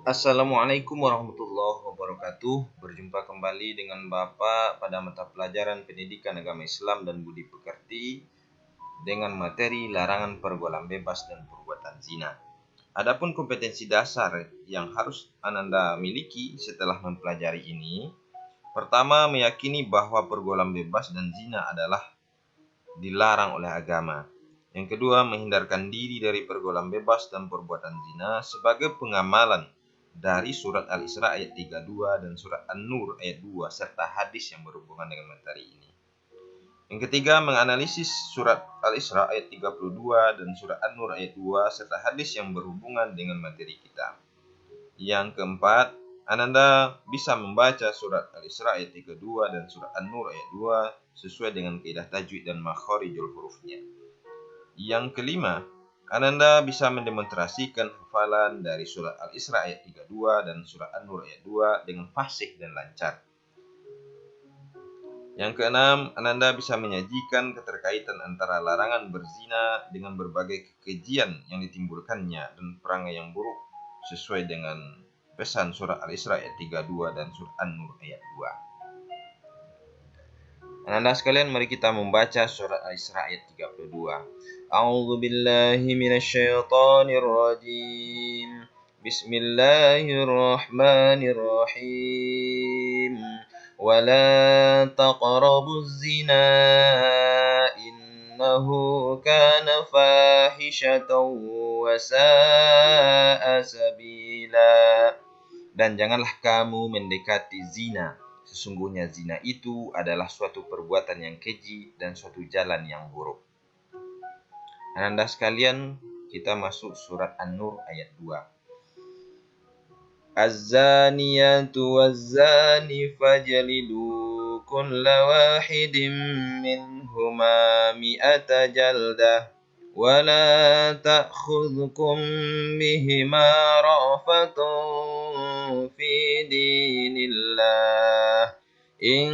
Assalamualaikum warahmatullahi wabarakatuh. Berjumpa kembali dengan Bapak pada mata pelajaran Pendidikan Agama Islam dan Budi Pekerti dengan materi larangan pergaulan bebas dan perbuatan zina. Adapun kompetensi dasar yang harus Ananda miliki setelah mempelajari ini, pertama, meyakini bahwa pergaulan bebas dan zina adalah dilarang oleh agama. Yang kedua, menghindarkan diri dari pergaulan bebas dan perbuatan zina sebagai pengamalan dari surat Al-Isra ayat 32 dan surat An-Nur ayat 2 serta hadis yang berhubungan dengan materi ini. Yang ketiga, menganalisis surat Al-Isra ayat 32 dan surat An-Nur ayat 2 serta hadis yang berhubungan dengan materi kita. Yang keempat, Ananda bisa membaca surat Al-Isra ayat 32 dan surat An-Nur ayat 2 sesuai dengan kaidah tajwid dan makharijul hurufnya. Yang kelima, Ananda bisa mendemonstrasikan hafalan dari surat Al-Isra ayat 32 dan surat An-Nur ayat 2 dengan fasih dan lancar. Yang keenam, Ananda bisa menyajikan keterkaitan antara larangan berzina dengan berbagai kekejian yang ditimbulkannya dan perangai yang buruk sesuai dengan pesan surat Al-Isra ayat 32 dan surat An-Nur ayat 2. Ananda sekalian, mari kita membaca surat Al-Isra ayat 32. A'udzu billahi minasyaitonir rajim. Bismillahirrahmanirrahim. Wala taqrabuz zina innahu kana fahishatan wa sa'a sabila. Dan janganlah kamu mendekati zina. Sesungguhnya zina itu adalah suatu perbuatan yang keji dan suatu jalan yang buruk. Ananda sekalian, kita masuk surat An-Nur ayat 2. Az-zaniyatu waz-zani fajlidu kulla wahidin minhuma mi'ata jaldah wa la ta'khudhukum bihima ra'fatun fi dinillah in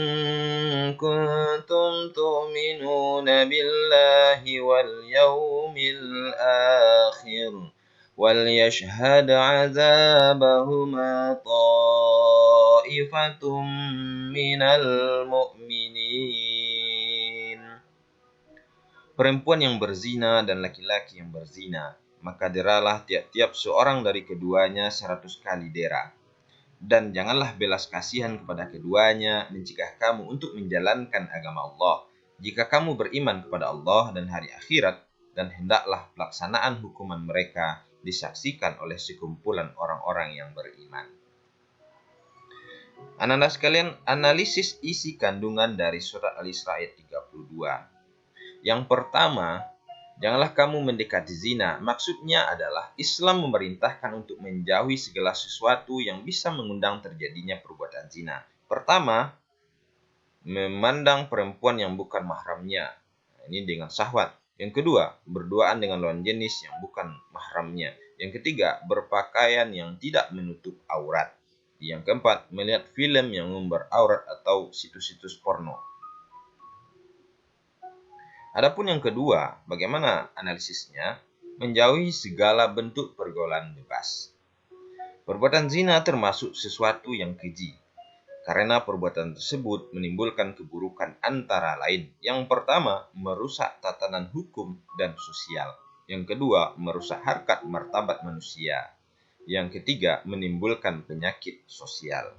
kuntum tu'minuna billahi wal yawmil akhir wal yashhad 'adzabahuma ta'ifatum minal mu'minin. Perempuan yang berzina dan laki-laki yang berzina, maka deralah tiap-tiap seorang dari keduanya 100 kali dera. Dan janganlah belas kasihan kepada keduanya, mencegah kamu untuk menjalankan agama Allah, jika kamu beriman kepada Allah dan hari akhirat, dan hendaklah pelaksanaan hukuman mereka disaksikan oleh sekumpulan orang-orang yang beriman. Ananda sekalian, analisis isi kandungan dari surat Al-Isra ayat 32. Yang pertama, janganlah kamu mendekati zina. Maksudnya adalah Islam memerintahkan untuk menjauhi segala sesuatu yang bisa mengundang terjadinya perbuatan zina. Pertama, memandang perempuan yang bukan mahramnya. Ini dengan syahwat. Yang kedua, berduaan dengan lawan jenis yang bukan mahramnya. Yang ketiga, berpakaian yang tidak menutup aurat. Yang keempat, melihat film yang mengumbar aurat atau situs-situs porno. Adapun yang kedua, bagaimana analisisnya? Menjauhi segala bentuk pergaulan bebas. Perbuatan zina termasuk sesuatu yang keji, karena perbuatan tersebut menimbulkan keburukan antara lain. Yang pertama, merusak tatanan hukum dan sosial. Yang kedua, merusak harkat martabat manusia. Yang ketiga, menimbulkan penyakit sosial.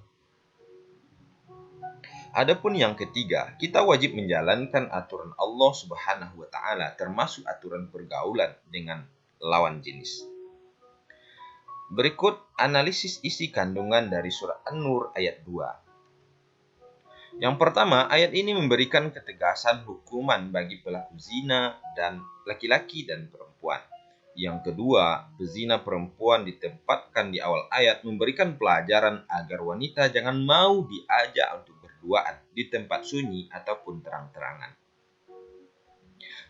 Adapun yang ketiga, kita wajib menjalankan aturan Allah Subhanahu wa taala, termasuk aturan pergaulan dengan lawan jenis. Berikut analisis isi kandungan dari surat An-Nur ayat 2. Yang pertama, ayat ini memberikan ketegasan hukuman bagi pelaku zina dan laki-laki dan perempuan. Yang kedua, pezina perempuan ditempatkan di awal ayat memberikan pelajaran agar wanita jangan mau diajak untuk berduaan di tempat sunyi ataupun terang-terangan.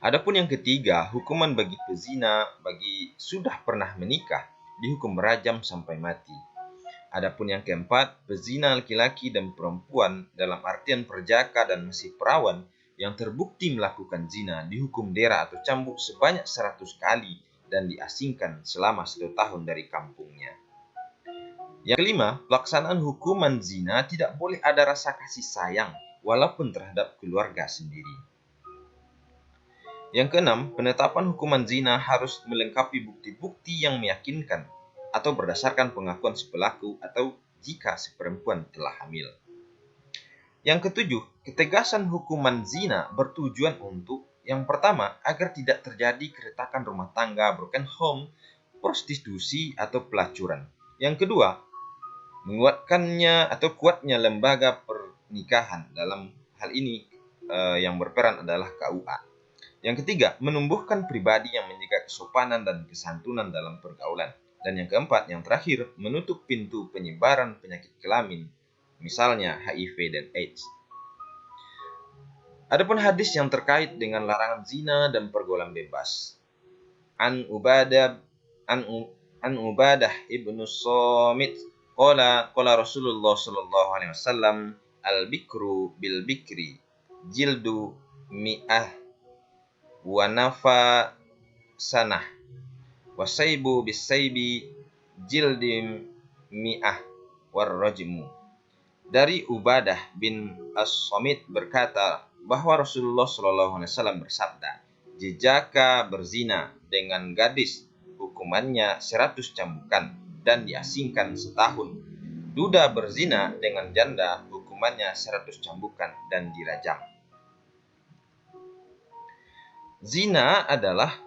Adapun yang ketiga, hukuman bagi pezina bagi sudah pernah menikah dihukum rajam sampai mati. Adapun yang keempat, pezina laki-laki dan perempuan dalam artian perjaka dan masih perawan yang terbukti melakukan zina dihukum dera atau cambuk sebanyak 100 kali dan diasingkan selama 1 tahun dari kampungnya. Yang kelima, pelaksanaan hukuman zina tidak boleh ada rasa kasih sayang, walaupun terhadap keluarga sendiri. Yang keenam, penetapan hukuman zina harus melengkapi bukti-bukti yang meyakinkan atau berdasarkan pengakuan si pelaku atau jika si perempuan telah hamil. Yang ketujuh, ketegasan hukuman zina bertujuan untuk yang pertama, agar tidak terjadi keretakan rumah tangga, broken home, prostitusi, atau pelacuran. Yang kedua, menguatkannya atau kuatnya lembaga pernikahan. Dalam hal ini yang berperan adalah KUA. Yang ketiga, menumbuhkan pribadi yang menjaga kesopanan dan kesantunan dalam pergaulan. Dan yang keempat, yang terakhir, menutup pintu penyebaran penyakit kelamin, misalnya HIV dan AIDS. Adapun hadis yang terkait dengan larangan zina dan pergaulan bebas. An Ubadah ibnu Somit qala Rasulullah sallallahu alaihi wasallam al-bikru bil bikri jildu mi'ah wa nafa sanah wasaibu bisaibi jildim mi'ah warrajmu. Dari Ubadah bin As-Somit berkata bahwa Rasulullah SAW bersabda, jika berzina dengan gadis, hukumannya 100 cambukan dan diasingkan setahun. Duda berzina dengan janda, hukumannya 100 cambukan dan dirajam. Zina adalah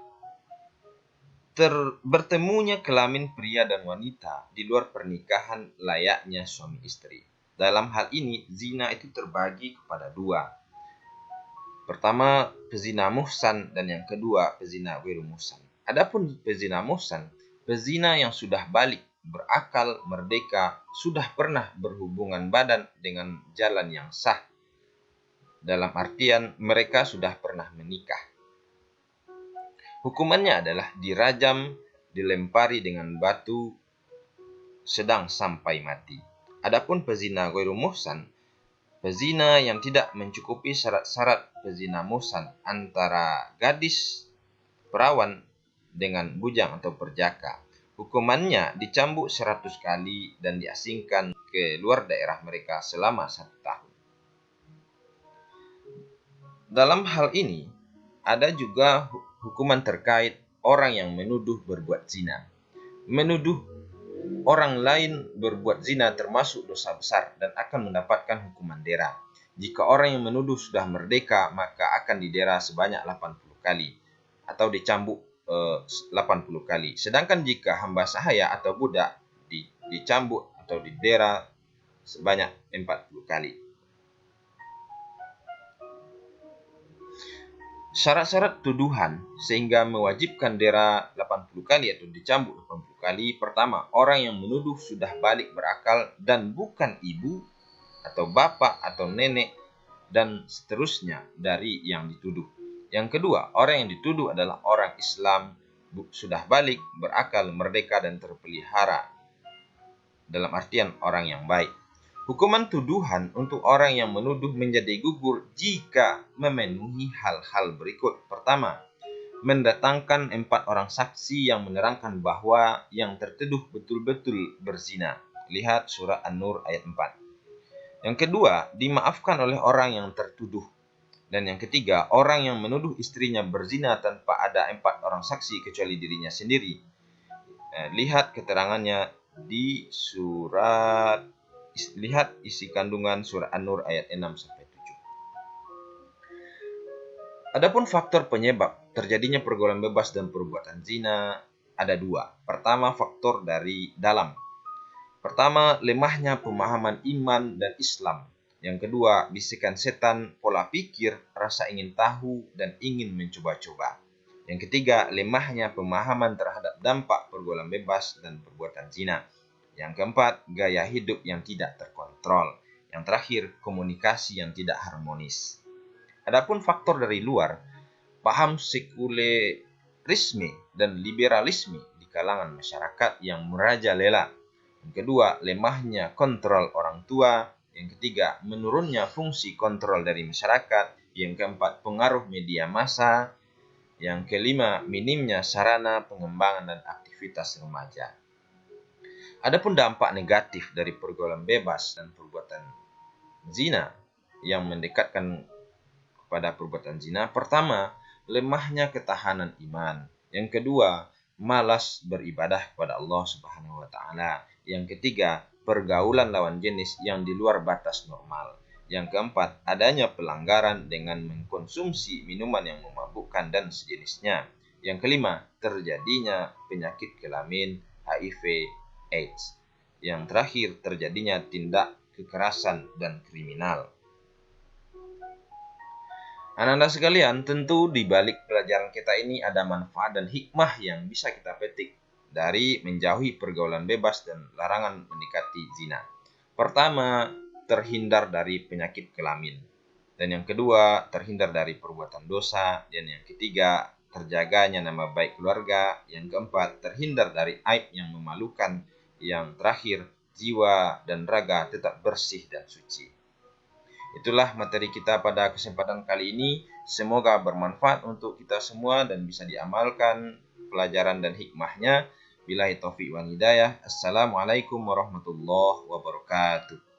bertemunya kelamin pria dan wanita di luar pernikahan layaknya suami istri. Dalam hal ini, zina itu terbagi kepada dua. Pertama, pezina muhsan dan yang kedua, pezina ghairu muhsan. Adapun pezina muhsan, pezina yang sudah balik, berakal, merdeka, sudah pernah berhubungan badan dengan jalan yang sah. Dalam artian, mereka sudah pernah menikah. Hukumannya adalah dirajam, dilempari dengan batu, sedang sampai mati. Adapun pezina ghairu muhsan, pezina yang tidak mencukupi syarat-syarat pezina muhsan antara gadis, perawan dengan bujang atau perjaka. Hukumannya dicambuk 100 kali dan diasingkan ke luar daerah mereka selama 1 tahun. Dalam hal ini, ada juga hukuman terkait orang yang menuduh berbuat zina. Menuduh orang lain berbuat zina termasuk dosa besar dan akan mendapatkan hukuman dera. Jika orang yang menuduh sudah merdeka, maka akan didera sebanyak 80 kali atau dicambuk 80 kali. Sedangkan jika hamba sahaya atau budak dicambuk atau didera sebanyak 40 kali. Syarat-syarat tuduhan sehingga mewajibkan dera 80 kali atau dicambuk 80 kali. Pertama, orang yang menuduh sudah balik berakal dan bukan ibu atau bapak atau nenek dan seterusnya dari yang dituduh. Yang kedua, orang yang dituduh adalah orang Islam, sudah balik, berakal, merdeka dan terpelihara. Dalam artian orang yang baik. Hukuman tuduhan untuk orang yang menuduh menjadi gugur jika memenuhi hal-hal berikut. Pertama, mendatangkan 4 orang saksi yang menerangkan bahwa yang tertuduh betul-betul berzina. Lihat surah An-Nur ayat 4. Yang kedua, dimaafkan oleh orang yang tertuduh. Dan yang ketiga, orang yang menuduh istrinya berzina tanpa ada 4 orang saksi kecuali dirinya sendiri. Lihat keterangannya di lihat isi kandungan surah An-Nur ayat 6-7. Adapun faktor penyebab terjadinya pergaulan bebas dan perbuatan zina ada 2. Pertama, faktor dari dalam. Pertama, lemahnya pemahaman iman dan Islam. Yang kedua, bisikan setan, pola pikir, rasa ingin tahu, dan ingin mencoba-coba. Yang ketiga, lemahnya pemahaman terhadap dampak pergaulan bebas dan perbuatan zina. Yang keempat, gaya hidup yang tidak terkontrol. Yang terakhir, komunikasi yang tidak harmonis. Adapun faktor dari luar, paham sekulerisme dan liberalisme di kalangan masyarakat yang merajalela. Yang kedua, lemahnya kontrol orang tua. Yang ketiga, menurunnya fungsi kontrol dari masyarakat. Yang keempat, pengaruh media massa. Yang kelima, minimnya sarana pengembangan dan aktivitas remaja. Adapun dampak negatif dari pergaulan bebas dan perbuatan zina yang mendekatkan kepada perbuatan zina, pertama, lemahnya ketahanan iman. Yang kedua, malas beribadah kepada Allah Subhanahu wa taala. Yang ketiga, pergaulan lawan jenis yang di luar batas normal. Yang keempat, adanya pelanggaran dengan mengkonsumsi minuman yang memabukkan dan sejenisnya. Yang kelima, terjadinya penyakit kelamin, HIV, AIDS. Yang terakhir, terjadinya tindak kekerasan dan kriminal. Anak-anak sekalian, tentu di balik pelajaran kita ini ada manfaat dan hikmah yang bisa kita petik dari menjauhi pergaulan bebas dan larangan mendekati zina. Pertama, terhindar dari penyakit kelamin. Dan yang kedua, terhindar dari perbuatan dosa. Dan yang ketiga, terjaganya nama baik keluarga. Yang keempat, terhindar dari aib yang memalukan. Yang terakhir, jiwa dan raga tetap bersih dan suci. Itulah materi kita pada kesempatan kali ini. Semoga bermanfaat untuk kita semua dan bisa diamalkan pelajaran dan hikmahnya. Billahi taufiq wal hidayah. Assalamualaikum warahmatullahi wabarakatuh.